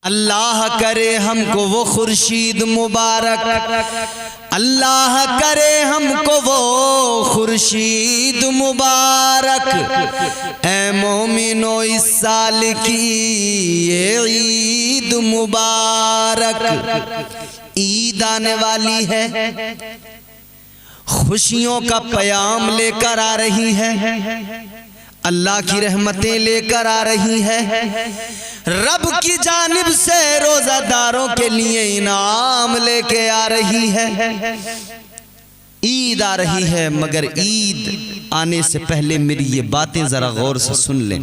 अल्लाह करे हमको वो खुर्शीद मुबारक, अल्लाह करे हमको वो खुर्शीद मुबारक। ऐ मोमिनो इस साल की ये ईद मुबारक। ईद आने वाली है, खुशियों का पैगाम लेकर आ रही है, अल्लाह की रहमतें लेकर आ रही है, रब की जानिब से रोजादारों के लिए इनाम लेके आ रही है। ईद आ रही है, मगर ईद आने से पहले मेरी ये बातें जरा गौर से सुन लें।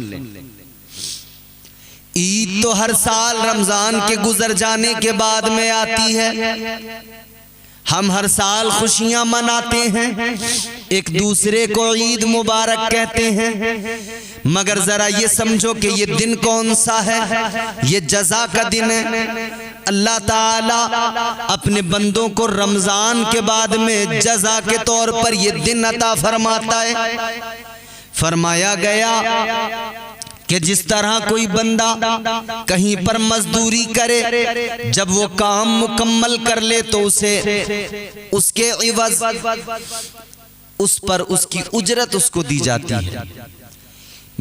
ईद तो हर साल रमजान के गुजर जाने के बाद में आती है। हम हर साल खुशियां मनाते हैं, एक दूसरे को ईद मुबारक कहते हैं, मगर जरा ये समझो कि ये दिन कौन सा है? ये जज़ा का दिन है। अल्लाह ताला अपने बंदों को रमजान के बाद में जज़ा के तौर पर ये दिन अता फरमाता है। फरमाया गया कि जिस तरह कोई बंदा कहीं पर मजदूरी करे, जब वो काम मुकम्मल कर ले तो उसे उसके इवज उस पर उसकी उजरत उसको दी जाती है।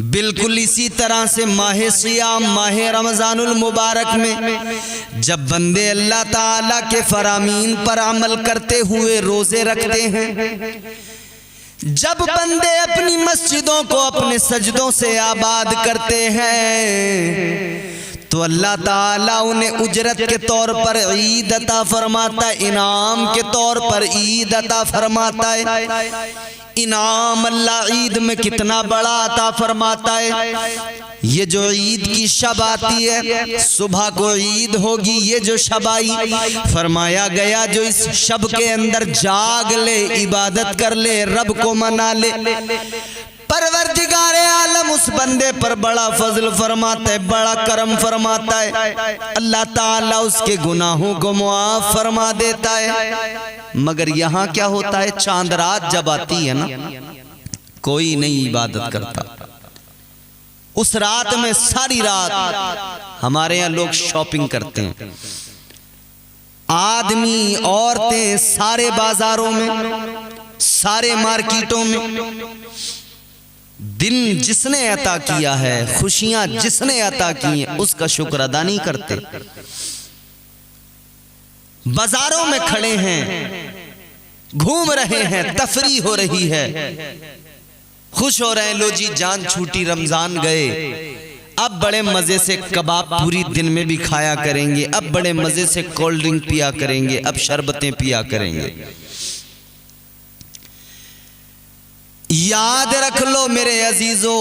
बिल्कुल इसी तरह से माह सियाम, माह रमजानुल मुबारक में जब बंदे अल्लाह ताला के फरामीन पर अमल करते हुए रोजे रखते हैं, जब बंदे अपनी मस्जिदों को अपने सजदों से आबाद करते हैं, तो अल्लाह ताला उन्हें उजरत के तौर पर ईद अता फरमाता है, इनाम के तौर पर ईद अता फरमाता है। इनाम अल्लाह ईद में कितना बड़ा अता फरमाता है। ये जो ईद की शब आती है, सुबह को ईद होगी, ये जो शब आई, फरमाया गया जो इस शब के अंदर जाग ले, इबादत कर ले, रब को मना ले, परवरदिगारे आलम उस बंदे पर बड़ा फजल फरमाता है, बड़ा करम फरमाता है। अल्लाह ताला उसके गुनाहों को मुआफ फरमा देता है। मगर यहाँ क्या होता है, चांद रात जब आती है ना, कोई नहीं इबादत करता। उस रात में सारी रात हमारे यहाँ लोग शॉपिंग करते हैं, आदमी औरतें सारे बाजारों में, सारे मार्केटों में। दिन जिसने अता किया है, खुशियां जिसने अता की हैं, उसका शुक्र अदा नहीं करते। बाजारों में खड़े हैं, घूम रहे हैं, तफरी हो रही है, खुश हो रहे हैं, लो जी जान छूटी, रमजान गए, अब बड़े मजे से कबाब पूरी दिन में भी खाया करेंगे, अब बड़े मजे से कोल्ड ड्रिंक पिया करेंगे, अब शरबतें पिया करेंगे। याद रख लो मेरे अजीजों,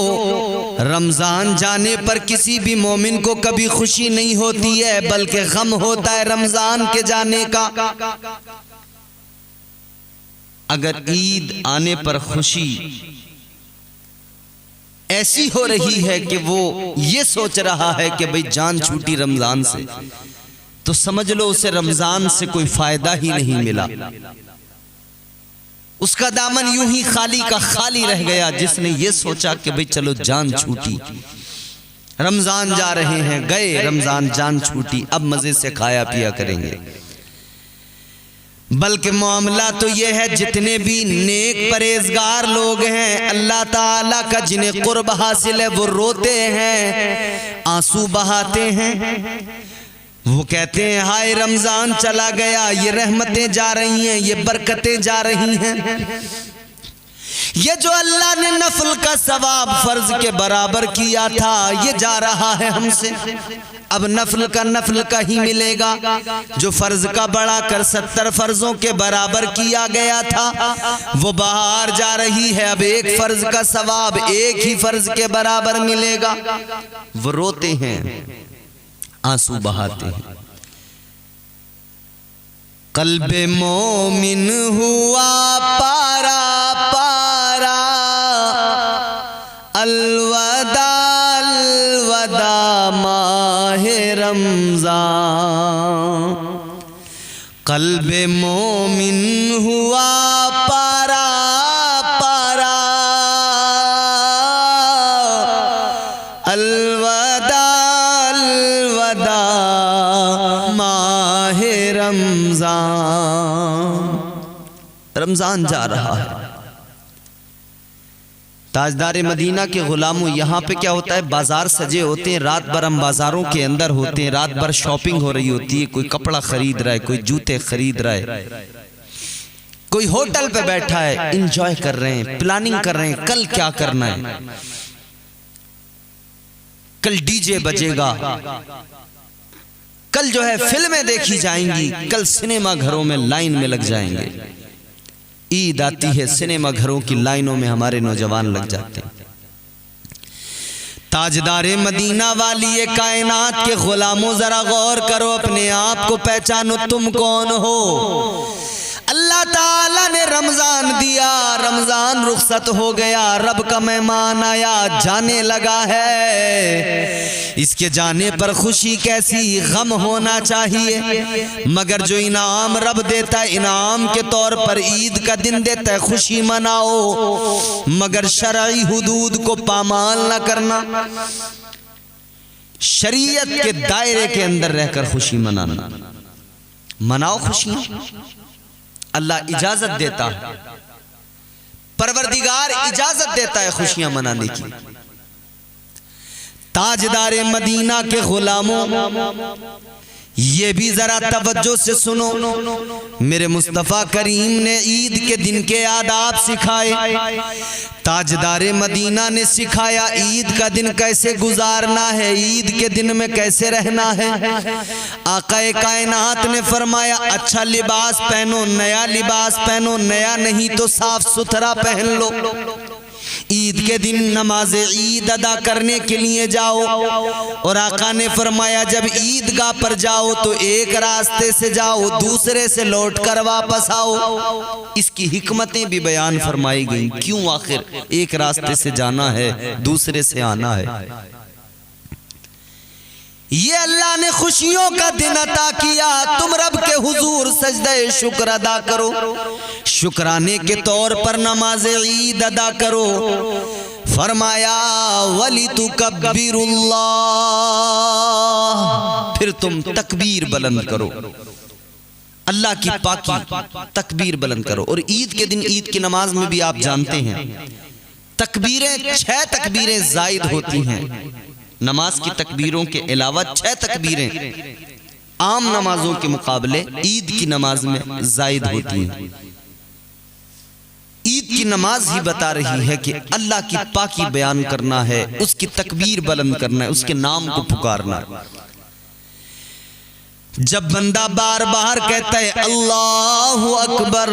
रमजान जाने पर किसी भी मोमिन को कभी खुशी नहीं होती है, बल्कि गम होता है रमजान के जाने का। अगर ईद आने पर खुशी ऐसी हो रही है कि वो ये सोच रहा है कि भाई जान छूटी रमजान से, तो समझ लो उसे रमजान से कोई फायदा ही नहीं मिला। उसका दामन यूं ही खाली का खाली रह गया, जिसने ये सोचा कि भाई चलो जान छूटी, रमजान जा रहे हैं, गए रमजान, जान छूटी, अब मजे से खाया पिया करेंगे। बल्कि मामला तो यह है, जितने भी नेक परहेजगार लोग हैं, अल्लाह ताला का जिन्हें कुर्ब हासिल है, वो रोते हैं, आंसू बहाते हैं, वो कहते हैं हाय रमजान चला गया, ये रहमतें जा रही हैं, ये बरकतें जा रही हैं, ये जो अल्लाह ने नफल का सवाब फर्ज के बराबर किया था, ये जा रहा है हमसे। अब नफल का ही मिलेगा, जो फर्ज का बढ़ा कर 70 फर्जों के बराबर किया गया था, वो बाहर जा रही है। अब एक फर्ज का सवाब एक ही फर्ज के बराबर मिलेगा। वो रोते हैं, आंसू बहाते हैं। कल्बे मोमिन हुआ पारा पारा, अलवदा अलवदा माहे रमजान। कल्बे मोमिन हुआ पारा पारा, अलवदा अलवदा माहे रमजान। रमजान जा रहा है। ताजदार मदीना के गुलामों, यहाँ पे क्या होता है, बाजार सजे होते हैं, रात भर हम बाजारों के अंदर होते हैं, रात भर शॉपिंग हो रही होती है, कोई कपड़ा खरीद रहा है, कोई जूते खरीद रहा है, कोई होटल पे बैठा है, एंजॉय कर रहे हैं, प्लानिंग कर रहे हैं कल क्या करना है, कल डीजे बजेगा, कल जो है फिल्में देखी जाएंगी, कल सिनेमा घरों में लाइन में लग जाएंगे। ईद आती है, सिनेमा घरों की लाइनों में हमारे नौजवान लग जाते हैं। ताजदारे मदीना वाली ये कायनात के गुलामों, जरा गौर करो, अपने आप को पहचानो, तुम कौन हो। अल्लाह ताला ने रमजान दिया, रमजान रुखसत हो गया, रब का मेहमान आया, जाने लगा है। इसके जाने पर खुशी कैसी, गम होना चाहिए, मगर जो इनाम रब देता है, इनाम के तौर पर ईद का दिन देता है, खुशी मनाओ, मगर शरई हुदूद को पामाल न करना, शरीयत के दायरे के अंदर रहकर खुशी मनाना। मनाओ खुशियां, अल्लाह इजाजत देता है, परवरदिगार इजाजत देता है खुशियां मनाने की। ताजदारे मदीना के गुलामों, ये भी जरा तवज्जो से सुनो, मेरे मुस्तफ़ा करीम ने ईद के दिन के आदाब सिखाए, ताजदारे मदीना ने सिखाया ईद का दिन कैसे गुजारना है, ईद के दिन में कैसे रहना है। आकाए कायनात ने फरमाया, अच्छा लिबास पहनो, नया लिबास पहनो, नया नहीं तो साफ सुथरा पहन लो। ईद के दिन नमाज ईद अदा करने के लिए जाओ, और आका ने फरमाया जब ईदगाह पर जाओ तो एक रास्ते से जाओ, दूसरे से लौट कर वापस आओ। इसकी हिकमतें भी बयान फरमाई गई, क्यों आखिर एक रास्ते से जाना है, दूसरे से आना है। ये अल्लाह ने खुशियों का दिन अता किया, तुम रब के हुजूर सजदे शुक्र अदा करो, शुक्राने के तौर पर नमाज ईद अदा करो। फरमाया वली तुकब्बिरुल्लाह, फिर तुम तकबीर बुलंद करो, अल्लाह की पाकी तकबीर बुलंद करो। और ईद के दिन ईद की नमाज में भी आप जानते हैं तकबीरें 6 तकबीरें जायद होती हैं। नमाज की तकबीरों के अलावा 6 तकबीरें आम नमाजों के मुकाबले ईद की नमाज में जायद होती हैं। ईद की नमाज ही बता रही है कि अल्लाह की पाकी बयान करना है, उसकी तकबीर बुलंद करना है, उसके नाम को पुकारना है। जब बंदा बार बार कहता है अल्लाहु अकबर,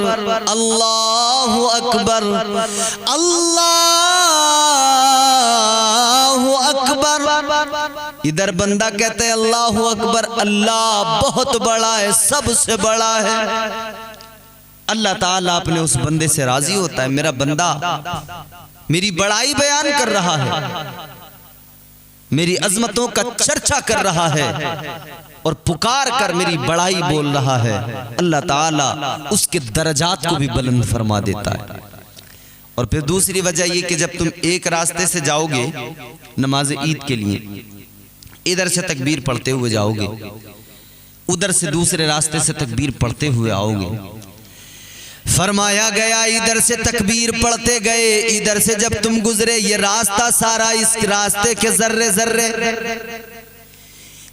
अल्लाहु अकबर, अल्लाहु अकबर, इधर बंदा कहता है अल्लाहु अकबर, अल्लाह बहुत बड़ा है, सबसे बड़ा है। अल्लाह ताला अपने उस बंदे से राजी होता है, मेरा बंदा मेरी बड़ाई बयान कर रहा है, मेरी अजमतों का चर्चा कर रहा है और पुकार कर मेरी बड़ाई बोल रहा है। अल्लाह ताला उसके दर्जात को भी बुलंद फरमा देता है। और फिर दूसरी वजह यह कि जब तुम एक रास्ते से जाओगे नमाज ईद के लिए, इधर से तकबीर पढ़ते हुए जाओगे, उधर से दूसरे रास्ते से तकबीर पढ़ते हुए आओगे। फरमाया गया इधर से तकबीर पढ़ते गए, इधर से जब तुम गुजरे, ये रास्ता सारा, इस रास्ते के जर्रे जर्रे,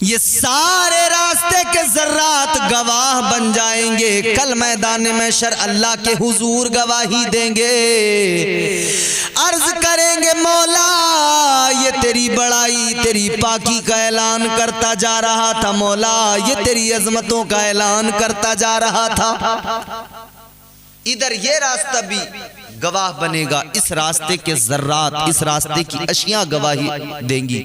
ये सारे रास्ते के जर्रात गवाह बन जाएंगे। कल मैदान महशर अल्लाह के हुजूर गवाही देंगे, अर्ज करेंगे मौला ये तेरी बड़ाई, तेरी पाकी का ऐलान करता जा रहा था, मौला ये तेरी अजमतों का ऐलान करता जा रहा था। इधर ये रास्ता भी गवाह बनेगा, इस रास्ते के जर्रात, इस रास्ते की अशियां गवाही देंगी।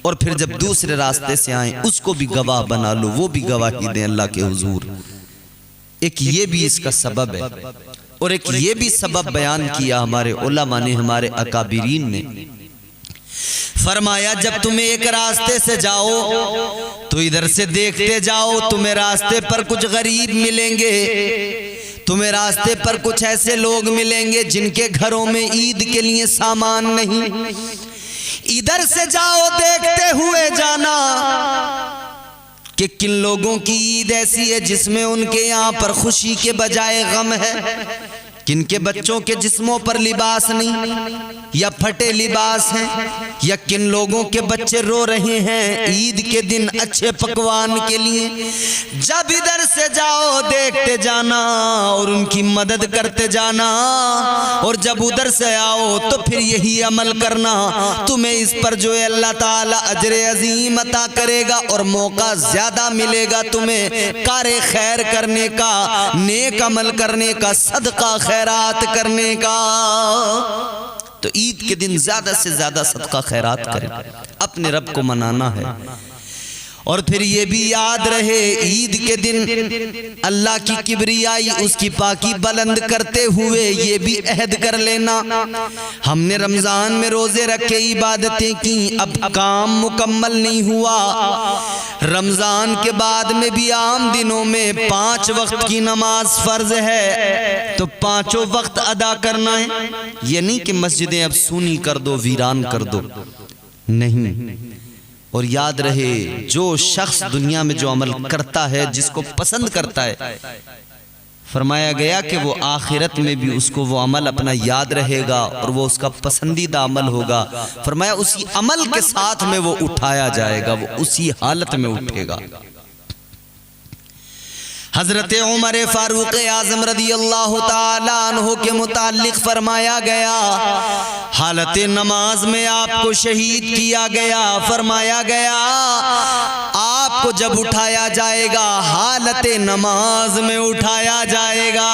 और फिर जब दूसरे रास्ते से आए उसको भी गवाह बना लो, वो भी गवाही दें अल्लाह के हुजूर। एक ये भी इसका सबब है। और एक ये भी सबब बयान किया हमारे उलमा ने, हमारे अकाबिरीन ने। फरमाया जब तुम एक रास्ते से जाओ तो इधर से देखते जाओ, तुम्हें रास्ते पर कुछ गरीब मिलेंगे, तुम्हें रास्ते पर कुछ ऐसे लोग मिलेंगे जिनके घरों में ईद के लिए सामान नहीं। इधर से जाओ देखते हुए जाना, कि किन लोगों की ईद ऐसी है जिसमें उनके यहाँ पर खुशी के बजाय गम है, किनके बच्चों के जिस्मों पर लिबास नहीं या फटे लिबास हैं, या किन लोगों के बच्चे रो रहे हैं ईद के दिन अच्छे पकवान के लिए। जब इधर से जाओ देखते जाना और उनकी मदद करते जाना, और जब उधर से आओ तो फिर यही अमल करना। तुम्हें इस पर जो है अल्लाह ताला अजर अजीम अता करेगा और मौका ज्यादा मिलेगा तुम्हें कारे खैर करने का, नेक अमल करने का, सदका खैरात करने का। तो ईद के दिन ज्यादा से ज्यादा सदका खैरात करें, अपने रब को मनाना है। और फिर ये भी याद रहे ईद के दिन अल्लाह की किबरियाई, उसकी पाकी बुलंद करते हुए ये भी अहद कर लेना, हमने रमजान में रोजे रखे, इबादतें की, अब काम मुकम्मल नहीं हुआ। रमजान के बाद में भी आम दिनों में 5 वक्त की नमाज फर्ज है, तो 5 वक्त अदा करना है। ये नहीं कि मस्जिदें अब सूनी कर दो, वीरान कर दो, नहीं। और याद रहे जो शख्स दुनिया में जो अमल करता है, जिसको पसंद करता है, फरमाया गया कि वो आखिरत में भी उसको वो अमल अपना याद रहेगा और वो उसका पसंदीदा अमल होगा। फरमाया उसी अमल के साथ में वो उठाया जाएगा, वो उसी हालत में उठेगा। हजरत उमर फारूक आजम रदी अल्लाह ताला अन्हु के मुतालिक फरमाया गया, हालत नमाज में आपको शहीद किया गया। फरमाया गया आपको जब उठाया जाएगा हालत नमाज में उठाया जाएगा।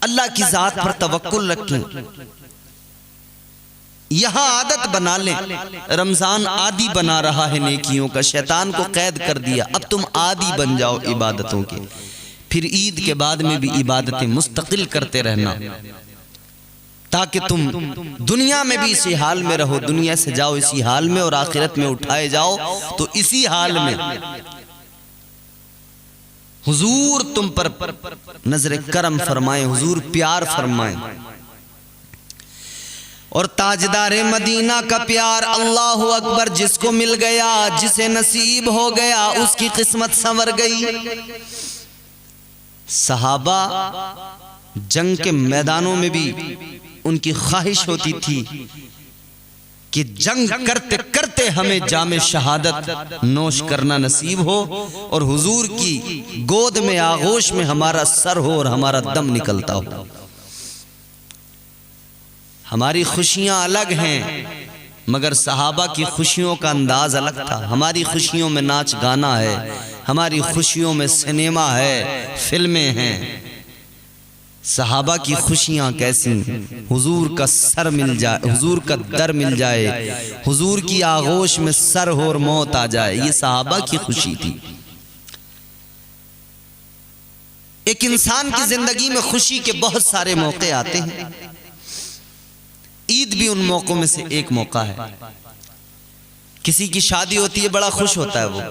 अल्लाह की जात पर तवक्कुल रखें, यहां आदत बना लें। रमजान आदि बना रहा है नेकियों का, शैतान को कैद कर दिया, अब तुम आदि बन जाओ इबादतों के। फिर ईद के बाद में भी इबादतें मुस्तकिल करते रहना, ताकि तुम दुनिया में भी इसी हाल में रहो, दुनिया से जाओ इसी हाल में और आखिरत में उठाए जाओ तो इसी हाल में हुजूर तुम पर नजर करम फरमाए, हुजूर प्यार फरमाए। और ताजदारे मदीना का प्यार, अल्लाहु अकबर, जिसको मिल गया, जिसे नसीब हो गया, उसकी किस्मत संवर गई। सहाबा जंग के मैदानों में भी उनकी ख्वाहिश होती थी कि जंग करते करते हमें जामे शहादत नोश करना नसीब हो और हुजूर की गोद में आगोश में हमारा सर हो और हमारा दम निकलता हो। हमारी खुशियां अलग हैं, मगर सहाबा की खुशियों का अंदाज अलग था। हमारी खुशियों में नाच गाना है, हमारी खुशियों में सिनेमा है, फिल्में हैं। सहाबा की खुशियां कैसी, हुजूर का सर मिल जाए, हुजूर का दर मिल जाए, हुजूर की आगोश में सर हो और मौत आ जाए, ये सहाबा की खुशी थी। एक इंसान की जिंदगी में खुशी के बहुत सारे मौके आते हैं, ईद भी उन मौकों में से एक मौका है। किसी की शादी होती है, बड़ा खुश होता है वो।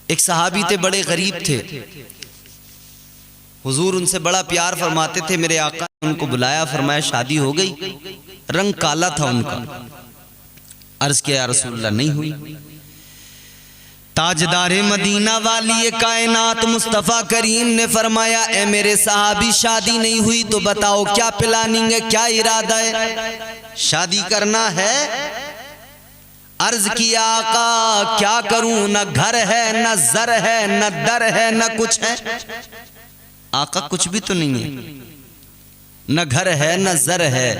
एक सहाबी थे, बड़े गरीब थे, हुजूर उनसे बड़ा प्यार फरमाते थे। मेरे आका ने उनको बुलाया, फरमाया शादी हो गई। रंग काला था उनका। अर्ज किया या रसूलल्लाह, नहीं हुई। ताजदारे मदीना वाली कायनात मुस्तफ़ा करीम ने फरमाया, ए मेरे सहाबी, शादी नहीं हुई तो बताओ क्या प्लानिंग है, क्या इरादा है? शादी करना है? अर्ज किया आका क्या करूं, न घर है, न जर है, न दर है, न कुछ है। आका कुछ भी तो नहीं है, न घर है, न जर है।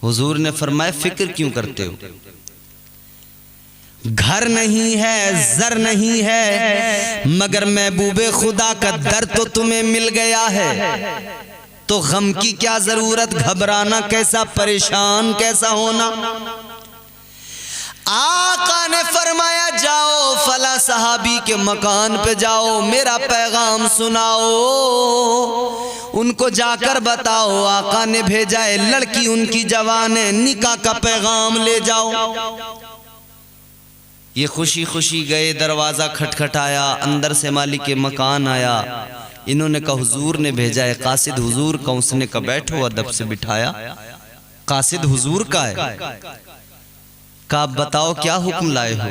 हुजूर ने फरमाया फिक्र क्यों करते हो? घर नहीं है, जर नहीं है, मगर महबूबे खुदा का दर तो तुम्हें मिल गया है, तो गम की क्या जरूरत, घबराना कैसा, परेशान कैसा होना। आका ने फरमाया जाओ फला सहाबी के मकान पे जाओ, मेरा पैगाम सुनाओ, उनको जाकर बताओ आका ने भेजा है, लड़की उनकी जवान है, निकाह का पैगाम ले जाओ। ये खुशी खुशी गए, दरवाजा खटखटाया, अंदर से मालिक के मकान आया। इन्होंने कहा हुजूर ने भेजा है। कासिद हुजूर का? उसने कहा बैठो, अदब से बिठाया। कासिद हुजूर का है? का आप बताओ क्या हुक्म लाए हो?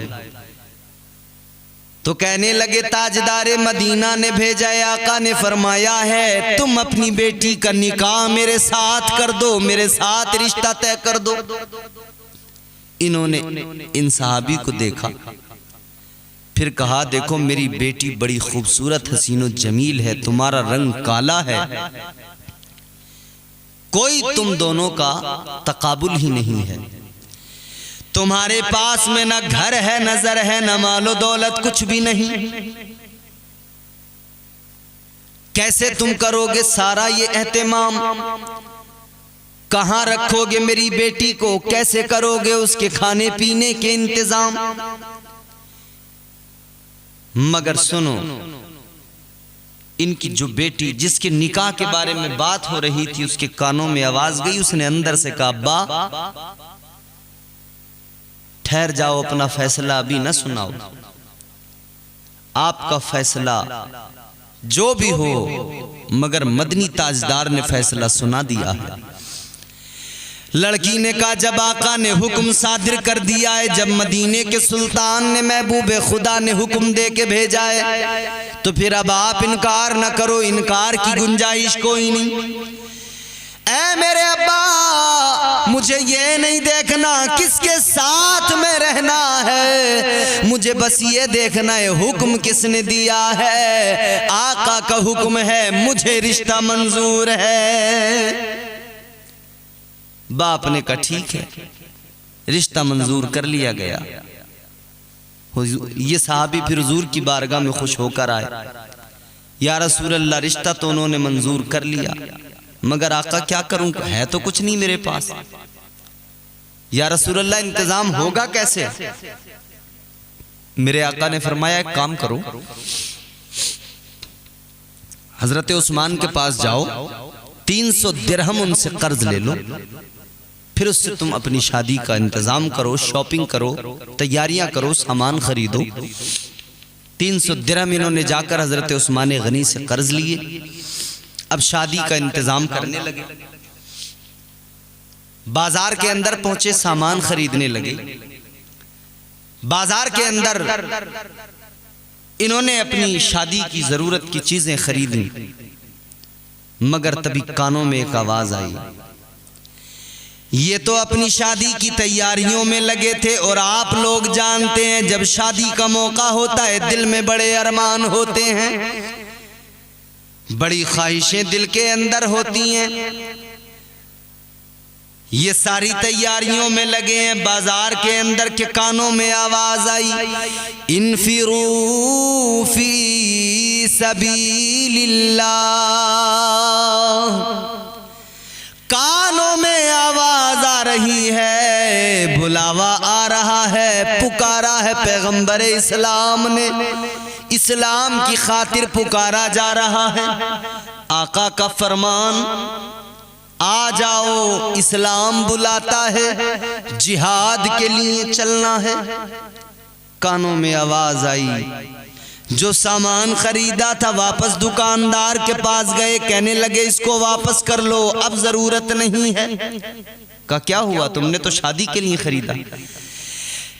तो कहने लगे ताजदारे मदीना ने भेजा है, आका ने फरमाया है तुम अपनी बेटी का निकाह मेरे साथ कर दो, मेरे साथ रिश्ता तय कर दो। इन्होंने इन सहाबी को देखा, फिर कहा देखो मेरी बेटी बड़ी खूबसूरत हसीनो जमील है, तुम्हारा रंग काला है, कोई तुम दोनों का तकाबुल ही नहीं है, तुम्हारे पास में ना घर है, नजर है, ना मालो दौलत, कुछ भी नहीं, कैसे तुम करोगे सारा ये एहतमाम? कहां रखोगे मेरी बेटी को? कैसे करोगे उसके खाने पीने के इंतजाम? मगर सुनो, इनकी जो बेटी जिसके निकाह के बारे में बात हो रही थी उसके कानों में आवाज गई, उसने अंदर से कहा अब्बा ठहर जाओ, अपना फैसला अभी न सुनाओ, आपका फैसला जो भी हो, मगर मदनी ताजदार ने फैसला सुना दिया है। लड़की ने कहा जब आका ने हुक्म सादिर कर दिया है, जब मदीने के सुल्तान ने महबूब खुदा ने हुक्म दे के भेजा है, तो फिर अब आप इनकार न करो, इनकार की गुंजाइश कोई नहीं। ऐ मेरे अब्बा मुझे ये नहीं देखना किसके साथ में रहना है, मुझे बस ये देखना है हुक्म किसने दिया है, आका का हुक्म है, मुझे रिश्ता मंजूर है। बाप ने कहा ठीक है, रिश्ता मंजूर कर लिया गया। ये साहबी फिर हुजूर की बारगाह में खुश होकर आए, या रसूल अल्लाह रिश्ता तो उन्होंने मंजूर कर लिया, मगर आका क्या करूं, है तो कुछ नहीं मेरे पास, या रसूल अल्लाह इंतजाम होगा कैसे? मेरे आका ने फरमाया एक काम करो, हजरत उस्मान के पास जाओ, 300 दिरहम उनसे कर्ज ले लो, फिर उससे तुम अपनी शादी का इंतजाम करो, शॉपिंग करो, तैयारियां करो, सामान खरीदो। 300 दिरहम इन्होंने जाकर हजरत उस्मान गनी से कर्ज लिए, अब शादी का इंतजाम करने लगे। बाजार के अंदर पहुंचे, सामान खरीदने लगे। बाजार के अंदर इन्होंने अपनी शादी की जरूरत की चीजें खरीदी, मगर तभी कानों में एक आवाज आई, ये तो अपनी शादी की तैयारियों में लगे थे, और आप लोग जानते हैं जब शादी का मौका होता है दिल में बड़े अरमान होते हैं, बड़ी ख्वाहिशें दिल के अंदर होती हैं। ये सारी तैयारियों में लगे हैं, बाजार के अंदर के कानों में आवाज आई, इनफिरू फी सबीलिल्लाह। कानों में आवाज आ रही है, बुलावा आ रहा है, पुकारा है पैगंबर इस्लाम ने, इस्लाम की खातिर पुकारा जा रहा है। आका का फरमान, आ जाओ, इस्लाम बुलाता है, जिहाद के लिए चलना है। कानों में आवाज आई, जो सामान खरीदा था वापस दुकानदार के पास गए, कहने लगे इसको वापस कर लो, अब जरूरत नहीं है। का क्या हुआ, तुमने तो शादी के लिए खरीदा।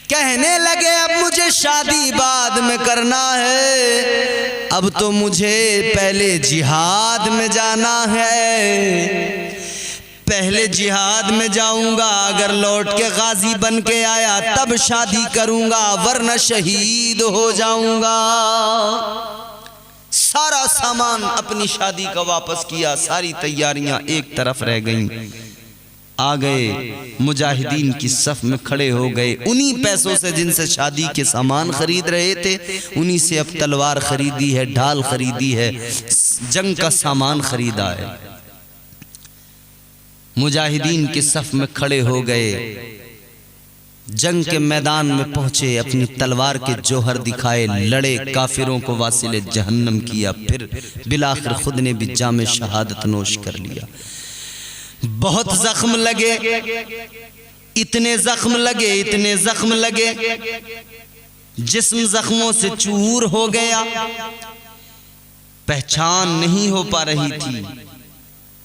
कहने लगे अब मुझे शादी बाद में करना है, अब तो मुझे पहले जिहाद में जाना है, पहले जिहाद में जाऊंगा, अगर लौट के गाजी बन के आया तब शादी करूंगा, वरना शहीद हो जाऊंगा। सारा सामान अपनी शादी का वापस किया, सारी तैयारियां एक तरफ रह गईं। आ गए मुजाहिदीन की सफ में खड़े हो गए, उन्हीं पैसों से जिनसे शादी के सामान खरीद रहे थे, उन्हीं से अब तलवार खरीदी है, ढाल खरीदी है, जंग का सामान खरीदा है। मुजाहिदीन के सफ में खड़े हो गए, जंग के मैदान में पहुंचे, अपनी तलवार के जोहर दिखाए, लड़े, काफिरों को वासिले जहन्नम किया, फिर बिलाखिर खुद ने भी जाम शहादत नोश कर लिया। बहुत जख्म लगे, इतने जख्म लगे, इतने जख्म लगे, जिस्म जख्मों से चूर हो गया, पहचान नहीं हो पा रही थी।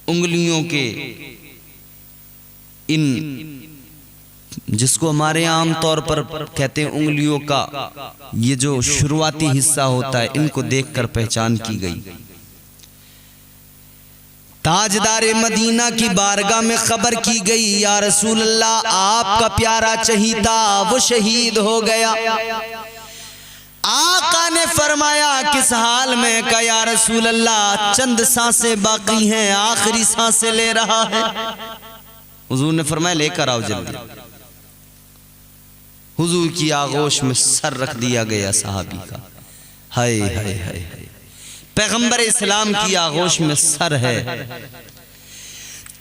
उंगलियों के इन जिसको हमारे आम तौर पर कहते हैं उंगलियों का ये जो शुरुआती हिस्सा होता है, इनको देखकर पहचान की गई। ताजदारे मदीना की बारगाह में खबर की गई, या रसूल अल्लाह, आपका प्यारा चहीता वो शहीद हो गया। आका ने फरमाया किस हाल में? का या रसूल अल्लाह, चंद सांसें बाकी हैं, आखिरी सांसें ले रहा है। हुजूर ने फरमाया लेकर आओ जल्दी। हुजूर की आगोश में सर रख दिया गया सहाबी का। हाय हाय हाय, पैगंबर इस्लाम की आगोश में सर है।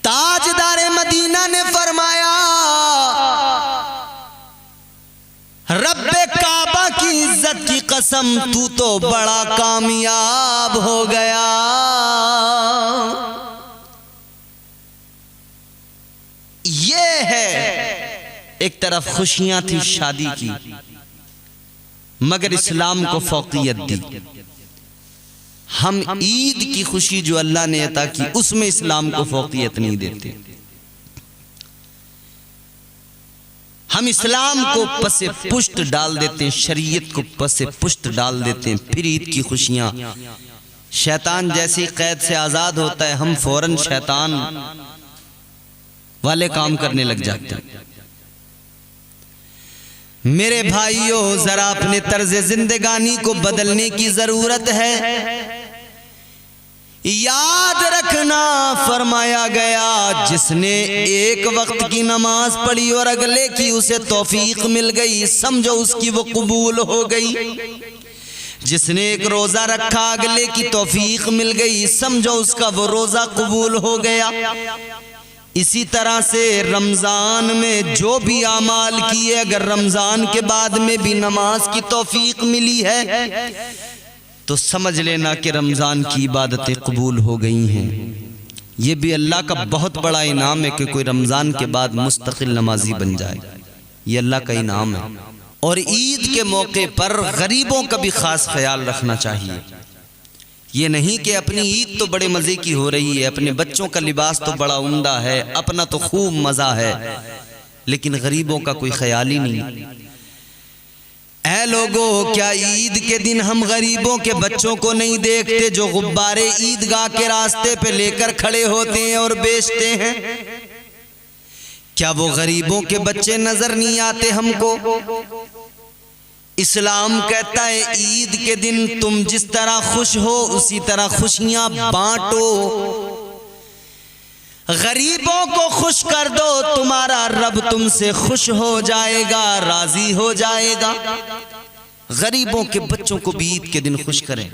ताजदारे मदीना ने फरमाया, रब्बे काबा की इज्जत की कसम, तू तो बड़ा कामयाब हो गया। ये है, एक तरफ खुशियां थी शादी की, मगर इस्लाम को फौकियत दी। हम ईद की खुशी जो अल्लाह ने अता की, उसमें इस्लाम को फौकियत नहीं देते। हम इस्लाम को पसे पुष्ट डाल देते हैं, शरीयत को पसे पुष्ट डाल देते हैं। फिर ईद की खुशियां, शैतान जैसी कैद से आजाद होता है, हम फौरन शैतान वाले काम करने लग जाते हैं। मेरे भाइयों, जरा अपने तर्ज जिंदगानी को बदलने की जरूरत है। याद रखना, फरमाया गया, जिसने एक वक्त की नमाज पढ़ी और अगले की उसे तौफीक मिल गई, समझो उसकी वो कबूल हो गई। जिसने एक रोजा रखा, अगले की तौफीक मिल गई, समझो उसका वो रोजा कबूल हो गया। इसी तरह से रमजान में जो भी आमाल किए, अगर रमजान के बाद में भी नमाज की तौफीक मिली है तो समझ लेना कि रमजान की इबादतें कबूल हो गई हैं। ये भी अल्लाह का बहुत बड़ा इनाम है कि कोई रमजान के बाद मुस्तकिल नमाजी बन जाए, ये अल्लाह का इनाम है। और ईद के मौके पर गरीबों का भी खास ख्याल रखना चाहिए। ये नहीं कि अपनी ईद तो बड़े मजे की हो रही है, अपने बच्चों का लिबास तो बड़ा उम्दा है, अपना तो खूब मजा है, लेकिन गरीबों का कोई ख्याल ही नहीं। ऐ लोगों, क्या ईद के दिन हम गरीबों के बच्चों को नहीं देखते जो गुब्बारे ईदगाह के रास्ते पे लेकर खड़े होते हैं और बेचते हैं? क्या वो गरीबों के बच्चे नजर नहीं आते हमको? इस्लाम कहता है ईद के दिन तुम जिस तरह खुश हो उसी तरह खुशियां बांटो, गरीबों को खुश कर दो, तुम्हारा रब तुमसे खुश हो जाएगा, राजी हो जाएगा। गरीबों के बच्चों को भी ईद के दिन खुश करें।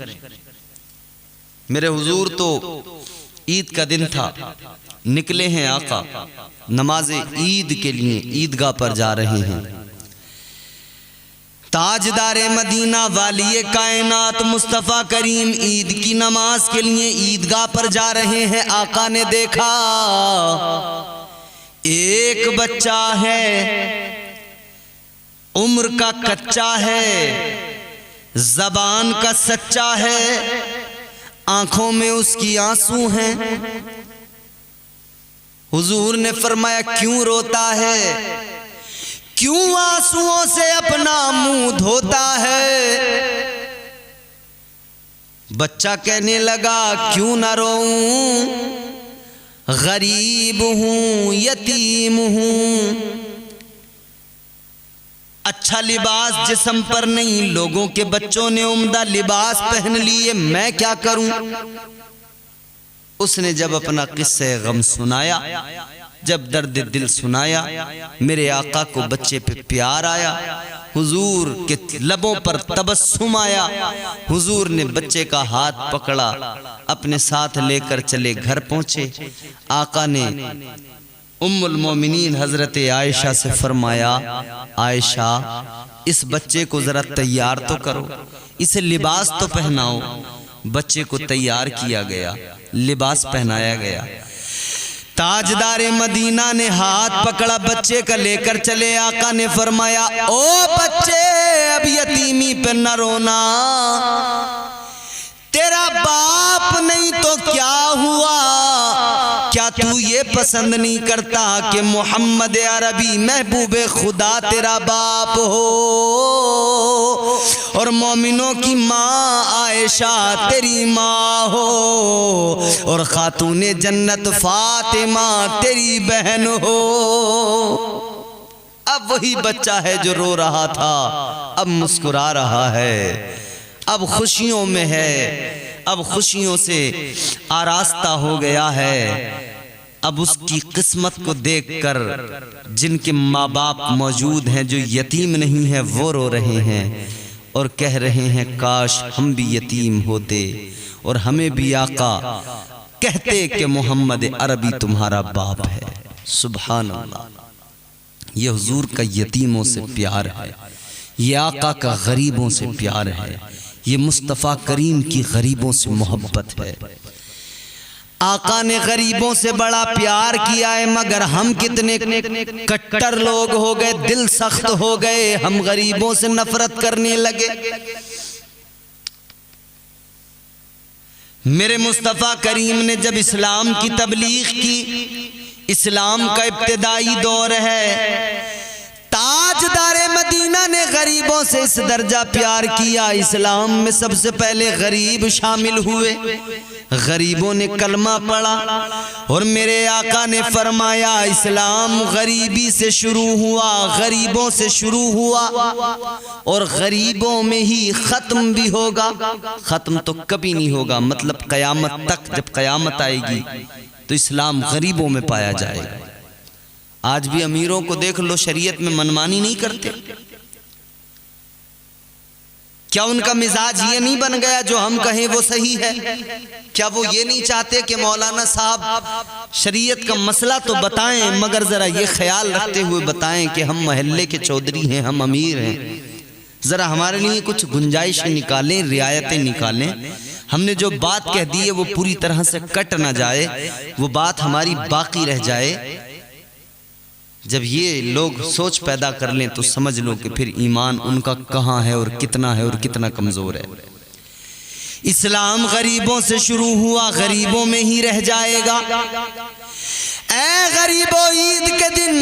मेरे हुजूर तो ईद का दिन था, निकले हैं आका, नमाज ईद के लिए ईदगाह पर जा रहे हैं। ताजदारे मदीना वालिए कायनात मुस्तफ़ा करीम ईद की नमाज के लिए ईदगाह पर जा रहे हैं। आका ने देखा एक बच्चा है, उम्र का कच्चा है, जबान का सच्चा है, आंखों में उसकी आंसू हैं। हुजूर ने फरमाया क्यों रोता है, क्यों आंसुओं से अपना मुंह धोता है? बच्चा कहने लगा क्यों न रोऊं, गरीब हूं, यतीम हूं, अच्छा लिबास जिस्म पर नहीं, लोगों के बच्चों ने उम्दा लिबास पहन लिए, मैं क्या करूं? उसने जब अपना किस्से गम सुनाया, जब दर्द दिल सुनाया, मेरे आका को बच्चे पे प्यार आया, हुजूर के लबों पर तबस्सुम आया। हुजूर ने बच्चे का हाथ पकड़ा, अपने साथ लेकर चले घर पहुंचे। आका ने उम्मुल मोमिनीन हजरत आयशा से फरमाया, आयशा इस बच्चे को जरा तैयार तो करो, इसे लिबास तो पहनाओ। बच्चे को तैयार किया गया, लिबास पहनाया गया। ताजदारे मदीना ने हाथ पकड़ा, बच्चे का लेकर चले। आका ने फरमाया ओ बच्चे, अब यतीमी पे न रोना, तेरा बाप नहीं तो क्या हुआ, क्या तू ये पसंद नहीं करता कि मोहम्मद अरबी महबूब खुदा तेरा बाप हो और मोमिनों की माँ आयशा तेरी माँ हो और खातूने जन्नत फातिमा तेरी बहन हो। अब वही बच्चा है जो रो रहा था, अब मुस्कुरा रहा है, अब खुशियों में है, अब खुशियों से आरास्ता हो गया है। अब उसकी किस्मत को देखकर जिनके माँ बाप मौजूद हैं, जो यतीम नहीं है, वो रो रहे हैं और कह रहे हैं काश हम भी यतीम होते और हमें भी आका कहते कि मोहम्मद अरबी तुम्हारा बाप है। सुभान अल्लाह। ये हुजूर का यतीमों से प्यार है, ये आका का गरीबों से प्यार है, ये मुस्तफ़ा करीम की गरीबों से मोहब्बत है। आका ने गरीबों से बड़ा प्यार किया है, मगर हम कितने कट्टर लोग हो गए, दिल सख्त हो गए, हम गरीबों से नफरत करने लगे। मेरे मुस्तफ़ा करीम ने जब इस्लाम की तबलीग की, इस्लाम का इब्तिदाई दौर है, ताजदारे मदीना ने गरीबों से इस दर्जा प्यार किया। इस्लाम में सबसे पहले गरीब शामिल हुए, गरीबों ने कलमा पढ़ा और मेरे आका ने फरमाया इस्लाम गरीबी से शुरू हुआ, गरीबों से शुरू हुआ और गरीबों में ही ख़त्म भी होगा। ख़त्म तो कभी नहीं होगा, मतलब क़यामत तक, जब क़यामत आएगी तो इस्लाम गरीबों में पाया जाएगा। आज भी अमीरों को देख लो, शरीयत में मनमानी नहीं करते। क्या उनका मिजाज ये नहीं बन गया जो हम कहें वो सही है? क्या वो ये नहीं चाहते कि मौलाना साहब शरीयत का मसला तो बताएं, मगर जरा ये ख्याल रखते हुए बताएं कि हम मोहल्ले के चौधरी हैं, हम अमीर हैं, जरा हमारे लिए कुछ गुंजाइशें निकालें, रियायतें निकालें। हमने जो बात कह दी है वो पूरी तरह से कट ना जाए, वो बात हमारी बाकी रह जाए। जब ये लोग सोच पैदा कर लें तो समझ लो कि फिर ईमान उनका कहाँ है और कितना कमज़ोर है। इस्लाम गरीबों से शुरू हुआ, गरीबों में ही रह जाएगा। ऐ गरीबों, ईद के दिन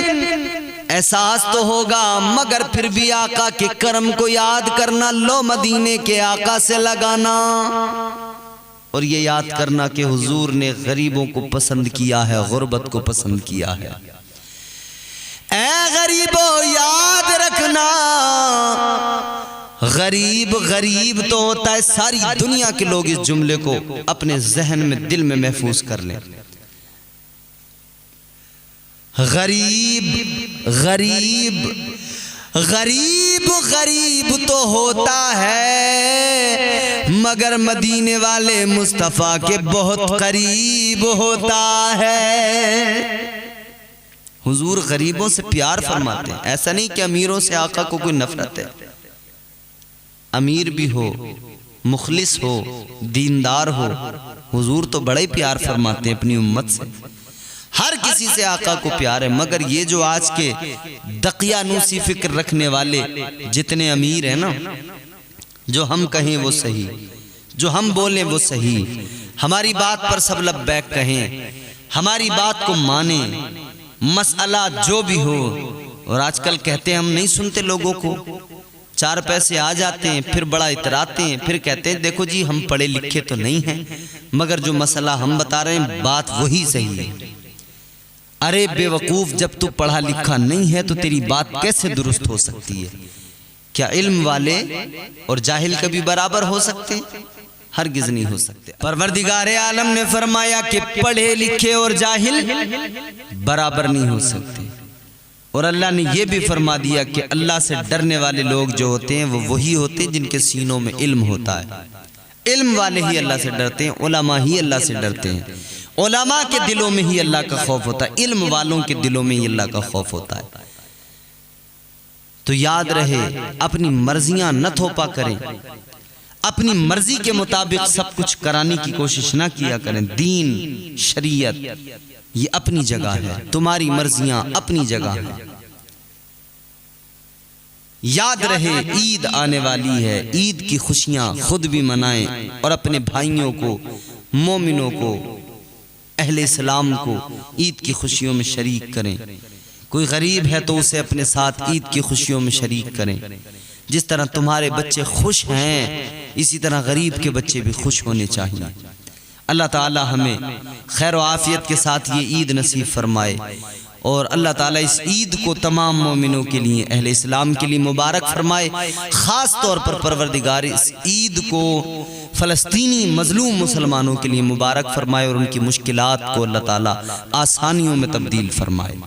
एहसास तो होगा, मगर फिर भी आका के करम को याद करना, लो मदीने के आका से लगाना और ये याद करना कि हुजूर ने गरीबों को पसंद किया है, गुर्बत को पसंद किया है। ऐ गरीबों, याद रखना, गरीब तो होता है, सारी दुनिया के लोग इस जुमले को अपने जहन में, दिल में महफूज कर लें। गरीब तो होता है, मगर मदीने वाले मुस्तफ़ा के बहुत करीब होता है। हुजूर गरीबों से प्यार फरमाते हैं। ऐसा नहीं कि अमीरों से आका को कोई नफरत है। अमीर भी हो, मुखलिस हो, दीनदार हो, हुजूर तो बड़ा ही प्यार फरमाते हैं अपनी उम्मत से। हर किसी से आका को प्यार है। मगर ये जो आज के दकियानूसी फिक्र रखने वाले जितने अमीर हैं ना, जो हम कहें वो सही, जो हम बोलें वो सही, हमारी बात पर सब लब्बैक कहें, हमारी बात को माने, मसला जो भी हो। और आजकल कहते हैं हम नहीं सुनते लोगों को, 4 पैसे आ जाते हैं फिर बड़ा इतराते हैं, फिर कहते हैं देखो जी हम पढ़े लिखे तो नहीं हैं, मगर जो मसला हम बता रहे हैं बात वही सही है। अरे बेवकूफ, जब तू पढ़ा लिखा नहीं है तो तेरी बात कैसे दुरुस्त हो सकती है? क्या इल्म वाले और जाहिल कभी बराबर हो सकते? हरगिज़ नहीं हो सकते। परवरदिगारे आलम ने फरमाया कि पढ़े लिखे और जाहिल बराबर नहीं हो सकते। और अल्लाह ने यह भी फरमा दिया कि अल्लाह से डरने वाले लोग जो होते हैं वो वही होते हैं जिनके सीनों में इल्म होता है। इल्म वाले ही अल्लाह से डरते हैं, उलमा ही अल्लाह से डरते हैं। उलमा के दिलों में ही अल्लाह का खौफ होता है, इल्म वालों के दिलों में ही अल्लाह का खौफ होता है। तो याद रहे, अपनी मर्जियां न थोपा करें, अपनी मर्जी के मुताबिक सब कुछ कराने की कोशिश ना किया करें। दीन शरीयत ये अपनी जगह है, तुम्हारी मर्जियां अपनी जगह है। याद रहे ईद आने वाली है, ईद की खुशियां खुद भी मनाएं और अपने भाइयों को, मोमिनों को, अहले इस्लाम को ईद की खुशियों में शरीक करें। कोई गरीब है तो उसे अपने साथ ईद की खुशियों में शरीक करें। जिस तरह तुम्हारे बच्चे खुश हैं, इसी तरह गरीब के बच्चे भी खुश होने चाहिए। अल्लाह ताला हमें खैर व आफियत के साथ ये ईद नसीब फरमाए और अल्लाह ताला इस ईद को तमाम मोमिनों के लिए, अहले इस्लाम के लिए मुबारक फरमाए। ख़ास तौर पर परवरदिगार इस ईद को फ़लस्तीनी मज़लूम मुसलमानों के लिए मुबारक फरमाए और उनकी मुश्किलात को अल्लाह ताला आसानियों में तब्दील फरमाए।